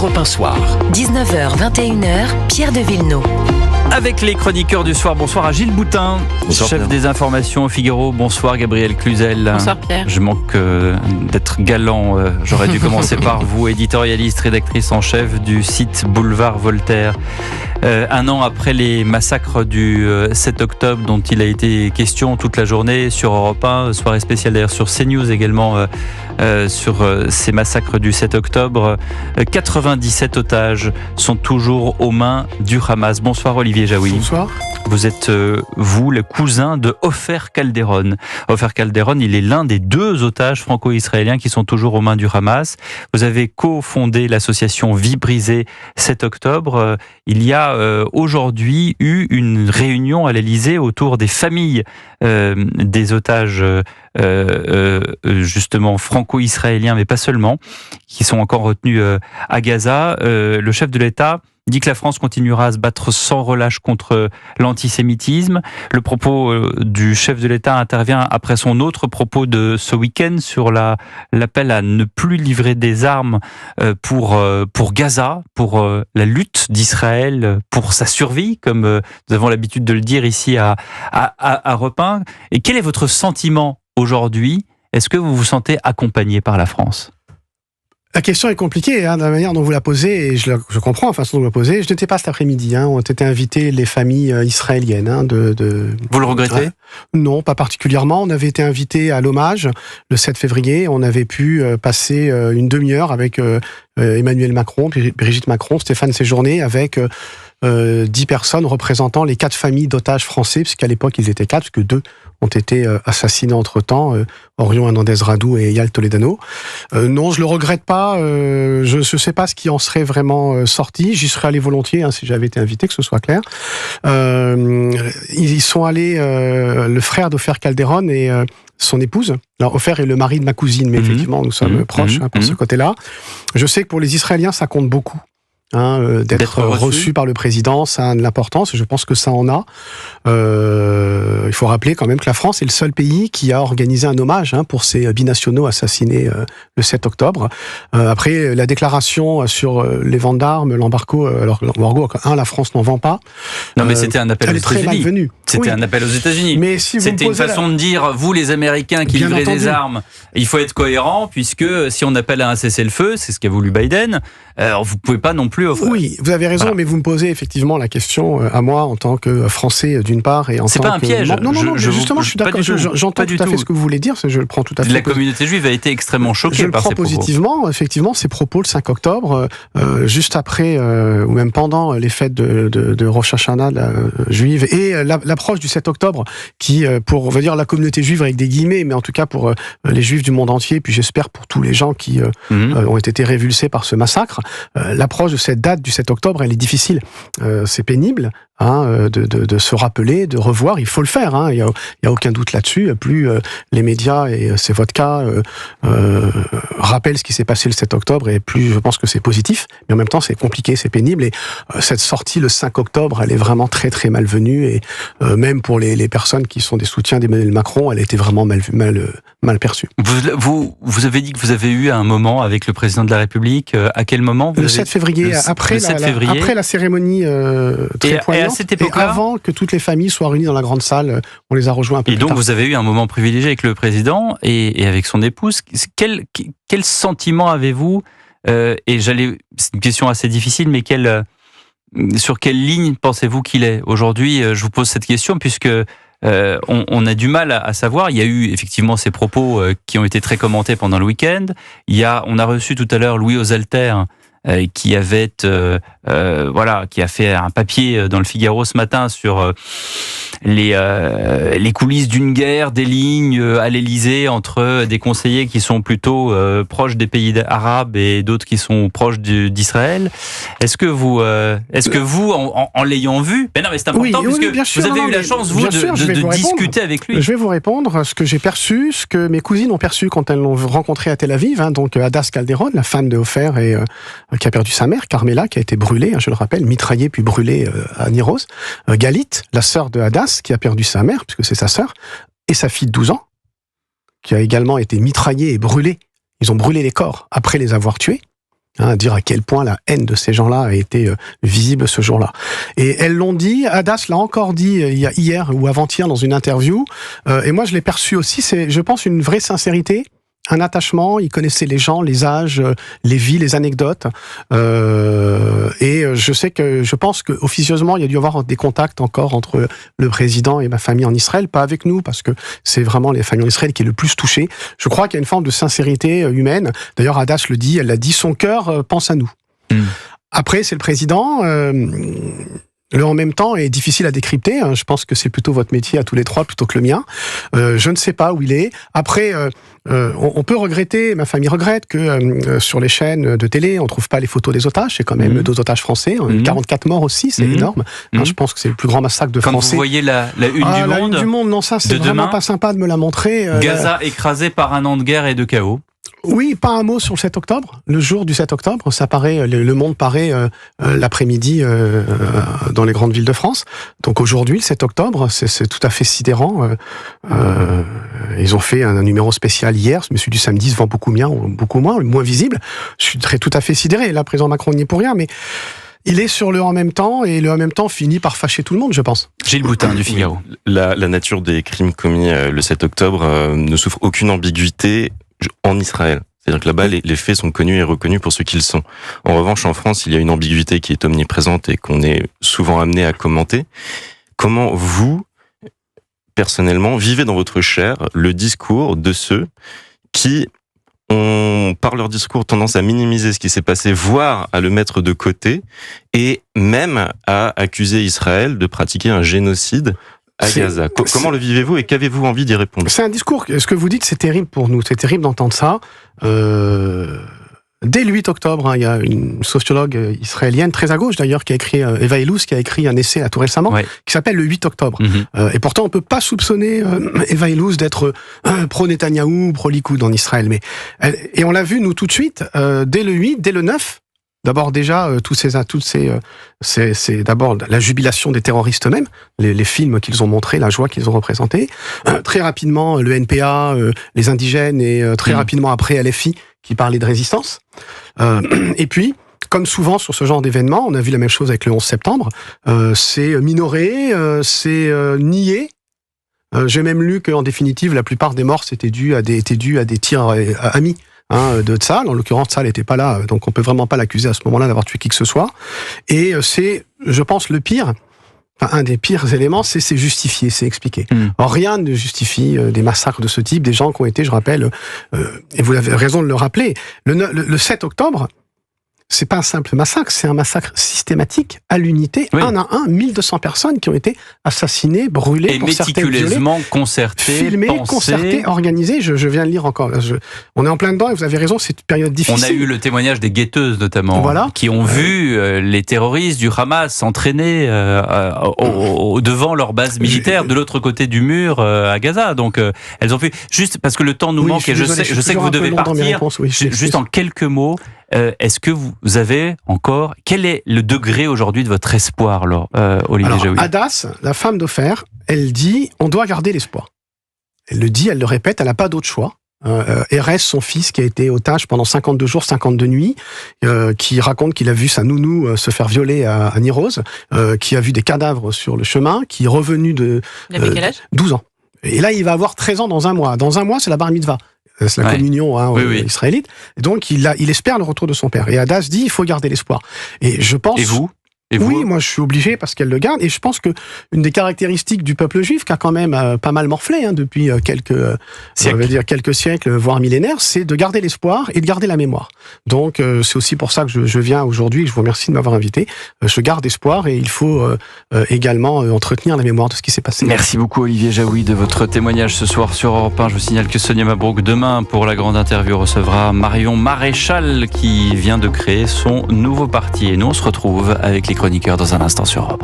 Europe 1 Soir. 19h, 21h, Pierre de Villeneuve. Avec les chroniqueurs du soir, bonsoir à Gilles Boutin, bonsoir, chef Pierre. des informations au Figaro. Bonsoir Gabriel Cluzel. Bonsoir Pierre. Je manque d'être galant. J'aurais dû commencer par vous, éditorialiste, rédactrice en chef du site Boulevard Voltaire. Un an après les massacres du 7 octobre dont il a été question toute la journée sur Europe 1, soirée spéciale d'ailleurs sur CNews également sur ces massacres du 7 octobre. 97 otages sont toujours aux mains du Hamas. Bonsoir Olivier Jaoui. Bonsoir. Vous êtes, vous, le cousin de Ofer Calderon. Ofer Calderon, il est l'un des 2 otages franco-israéliens qui sont toujours aux mains du Hamas. Vous avez cofondé l'association Vie brisée 7 octobre. Il y a aujourd'hui eu une réunion à l'Elysée autour des familles des otages justement franco-israéliens, mais pas seulement, qui sont encore retenus à Gaza. Le chef de l'État dit que la France continuera à se battre sans relâche contre l'antisémitisme. Le propos du chef de l'État intervient après son autre propos de ce week-end sur l'appel à ne plus livrer des armes pour Gaza, pour la lutte d'Israël, pour sa survie, comme nous avons l'habitude de le dire ici à Europe 1. Et quel est votre sentiment aujourd'hui? Est-ce que vous vous sentez accompagné par la France? La question est compliquée, de la manière dont vous la posez, et je comprends la façon dont vous la posez. Je n'étais pas cet après-midi, ont été invitées les familles israéliennes. Vous le regrettez? Non, pas particulièrement. On avait été invités à l'hommage le 7 février. On avait pu passer une demi-heure avec Emmanuel Macron, Brigitte Macron, Stéphane Séjourné, avec 10 personnes représentant les 4 familles d'otages français, puisqu'à l'époque ils étaient 4, puisque 2 ont été assassinés entre-temps, Orion Hernandez-Radou et Eyal Toledano. Non, je le regrette pas. Je ne sais pas ce qui en serait vraiment sorti. J'y serais allé volontiers si j'avais été invité, que ce soit clair. Ils sont allés, le frère d'Ofer Calderon et son épouse. Alors, Ofer est le mari de ma cousine, mais effectivement, nous sommes proches pour ce côté-là. Je sais que pour les Israéliens, ça compte beaucoup. D'être reçu par le président, ça a de l'importance, et je pense que ça en a. Il faut rappeler quand même que la France est le seul pays qui a organisé un hommage pour ces binationaux assassinés le 7 octobre. Après, la déclaration sur les ventes d'armes, l'embargo, la France n'en vend pas. Non, mais c'était un appel aux États-Unis. Très malvenue. C'était un appel aux États-Unis. Mais si c'était une façon de dire, vous les Américains qui livrez des armes, il faut être cohérent, puisque si on appelle à un cessez-le-feu, c'est ce qu'a voulu Biden, vous pouvez pas non plus offrir. Oui, vous avez raison, mais vous me posez effectivement la question à moi en tant que Français d'une part et en tant que... C'est pas un piège. Non, justement, je suis d'accord. J'entends tout à fait ce que vous voulez dire, je le prends tout à fait. La communauté juive a été extrêmement choquée par ces propos. Je le prends positivement, effectivement, ces propos le 5 octobre, juste après ou même pendant les fêtes de Rosh Hashanah juive et l'approche du 7 octobre qui, pour on va dire la communauté juive avec des guillemets, mais en tout cas pour les juifs du monde entier, puis j'espère pour tous les gens qui ont été révulsés par ce massacre, l'approche de cette date du 7 octobre, elle est difficile. C'est pénible de se rappeler, de revoir, il faut le faire, il y a aucun doute là-dessus. Plus les médias, et c'est votre cas, rappellent ce qui s'est passé le 7 octobre, et plus je pense que c'est positif, mais en même temps c'est compliqué, c'est pénible, et cette sortie le 5 octobre, elle est vraiment très très malvenue, et même pour les personnes qui sont des soutiens d'Emmanuel Macron, elle a été vraiment mal perçue. Vous avez dit que vous avez eu un moment avec le président de la République, à quel moment? Le 7 février, après la cérémonie très poignante, à cette époque-là, et avant que toutes les familles soient réunies dans la grande salle, on les a rejoints un peu plus tard. Et donc vous avez eu un moment privilégié avec le président et avec son épouse. Quel sentiment avez-vous c'est une question assez difficile, mais sur quelle ligne pensez-vous qu'il est aujourd'hui? Je vous pose cette question puisque on a du mal à savoir. Il y a eu effectivement ces propos qui ont été très commentés pendant le week-end. On a reçu tout à l'heure Louis Osalter, qui avait qui a fait un papier dans le Figaro ce matin sur les coulisses d'une guerre des lignes à l'Elysée entre des conseillers qui sont plutôt proches des pays arabes et d'autres qui sont proches d'Israël. Est-ce que vous en l'ayant vu, mais non, mais c'est important puisque vous avez eu la chance de discuter avec lui. Je vais vous répondre ce que j'ai perçu, ce que mes cousines ont perçu quand elles l'ont rencontré à Tel Aviv, donc Hadas Calderon, la femme de Ofer et qui a perdu sa mère, Carmela, qui a été brûlée, je le rappelle, mitraillée puis brûlée à Niros, Galit, la sœur de Hadas, qui a perdu sa mère, puisque c'est sa sœur, et sa fille de 12 ans, qui a également été mitraillée et brûlée. Ils ont brûlé les corps après les avoir tués. Dire à quel point la haine de ces gens-là a été visible ce jour-là. Et elles l'ont dit, Hadas l'a encore dit hier ou avant-hier dans une interview, et moi je l'ai perçu aussi, c'est, je pense, une vraie sincérité, un attachement. Il connaissait les gens, les âges, les vies, les anecdotes, et je pense que officieusement il y a dû y avoir des contacts encore entre le président et ma famille en Israël, pas avec nous parce que c'est vraiment les familles en Israël qui est le plus touchée. Je crois qu'il y a une forme de sincérité humaine. D'ailleurs, Hadas le dit, elle l'a dit, son cœur pense à nous. Après, c'est le président. Le en même temps est difficile à décrypter. Je pense que c'est plutôt votre métier à tous les trois plutôt que le mien. Je ne sais pas où il est. Après, on peut regretter, ma famille regrette que sur les chaînes de télé, on trouve pas les photos des otages. C'est quand même 2 otages français. 44 morts aussi, c'est énorme. Je pense que c'est le plus grand massacre de Français. Quand vous voyez la une du la monde, une du monde, non, ça c'est vraiment pas sympa de me la montrer. Gaza écrasé par un an de guerre et de chaos. Oui, pas un mot sur le 7 octobre. Le jour du 7 octobre, ça paraît, le monde paraît l'après-midi dans les grandes villes de France. Donc aujourd'hui, le 7 octobre, c'est tout à fait sidérant. Ils ont fait un numéro spécial hier. Celui du samedi se vend beaucoup moins visible. Je suis tout à fait sidéré. Là, le président Macron n'y est pour rien, mais il est sur le en même temps, et le en même temps finit par fâcher tout le monde, je pense. Gilles Boutin du Figaro. La nature des crimes commis le 7 octobre ne souffre aucune ambiguïté en Israël. C'est-à-dire que là-bas, les faits sont connus et reconnus pour ce qu'ils sont. En revanche, en France, il y a une ambiguïté qui est omniprésente et qu'on est souvent amené à commenter. Comment vous, personnellement, vivez dans votre chair le discours de ceux qui ont, par leur discours, tendance à minimiser ce qui s'est passé, voire à le mettre de côté, et même à accuser Israël de pratiquer un génocide à Gaza. Comment le vivez-vous et qu'avez-vous envie d'y répondre? C'est un discours, ce que vous dites, c'est terrible pour nous. C'est terrible d'entendre ça. Dès le 8 octobre, il y a une sociologue israélienne, très à gauche d'ailleurs, qui a écrit, Eva Illouz, qui a écrit un essai tout récemment, qui s'appelle Le 8 octobre. Et pourtant, on peut pas soupçonner Eva Illouz d'être pro-Netanyahou, pro-Likoud en Israël. Et on l'a vu, nous, tout de suite, dès le 8, dès le 9, d'abord déjà, c'est d'abord la jubilation des terroristes eux-mêmes, les films qu'ils ont montrés, la joie qu'ils ont représentée. Très rapidement, le NPA, les indigènes, et très rapidement après LFI, qui parlait de résistance. Et puis, comme souvent sur ce genre d'événement, on a vu la même chose avec le 11 septembre, c'est minoré, c'est nié. J'ai même lu qu'en définitive, la plupart des morts étaient dus à des tirs amis. De Tzal. En l'occurrence, Tzal n'était pas là, donc on peut vraiment pas l'accuser à ce moment-là d'avoir tué qui que ce soit. Et c'est, je pense, le pire, un des pires éléments, c'est justifié, c'est expliqué. Alors, rien ne justifie des massacres de ce type, des gens qui ont été, je rappelle, et vous avez raison de le rappeler, le 7 octobre, c'est pas un simple massacre, c'est un massacre systématique, à l'unité, 1 à 1, 1200 personnes qui ont été assassinées, brûlées, et pour certaines violées, méticuleusement concertées, filmées, concertées, organisées. Je viens de lire encore. On est en plein dedans et vous avez raison, c'est une période difficile. On a eu le témoignage des guetteuses notamment, qui ont vu les terroristes du Hamas s'entraîner devant leur base militaire de l'autre côté du mur à Gaza. Donc elles ont vu, juste parce que le temps nous manque et je sais que vous devez partir, juste en quelques mots. Est-ce que vous avez encore... Quel est le degré aujourd'hui de votre espoir, Olivier Jaoui? Hadas, la femme d'Ofer, elle dit on doit garder l'espoir. Elle le dit, elle le répète, elle n'a pas d'autre choix. Erez, son fils, qui a été otage pendant 52 jours, 52 nuits, qui raconte qu'il a vu sa nounou se faire violer à Niroz, qui a vu des cadavres sur le chemin, qui est revenu de... Il avait quel âge ? 12 ans. Et là, il va avoir 13 ans dans un mois. Dans un mois, c'est la bar mitzvah. C'est la communion israélite. Donc, il espère le retour de son père. Et Hadas dit, il faut garder l'espoir. Et je pense... Et vous ? Oui, moi je suis obligé parce qu'elle le garde. Et je pense que une des caractéristiques du peuple juif, qui a quand même pas mal morflé depuis quelques siècles, voire millénaires, c'est de garder l'espoir et de garder la mémoire. Donc c'est aussi pour ça que je viens aujourd'hui. Je vous remercie de m'avoir invité. Je garde espoir et il faut également entretenir la mémoire de ce qui s'est passé. Merci beaucoup Olivier Jaoui de votre témoignage ce soir sur Europe 1. Je vous signale que Sonia Mabrouk demain pour la grande interview recevra Marion Maréchal qui vient de créer son nouveau parti. Et nous on se retrouve avec les chroniqueurs dans un instant sur Europe 1.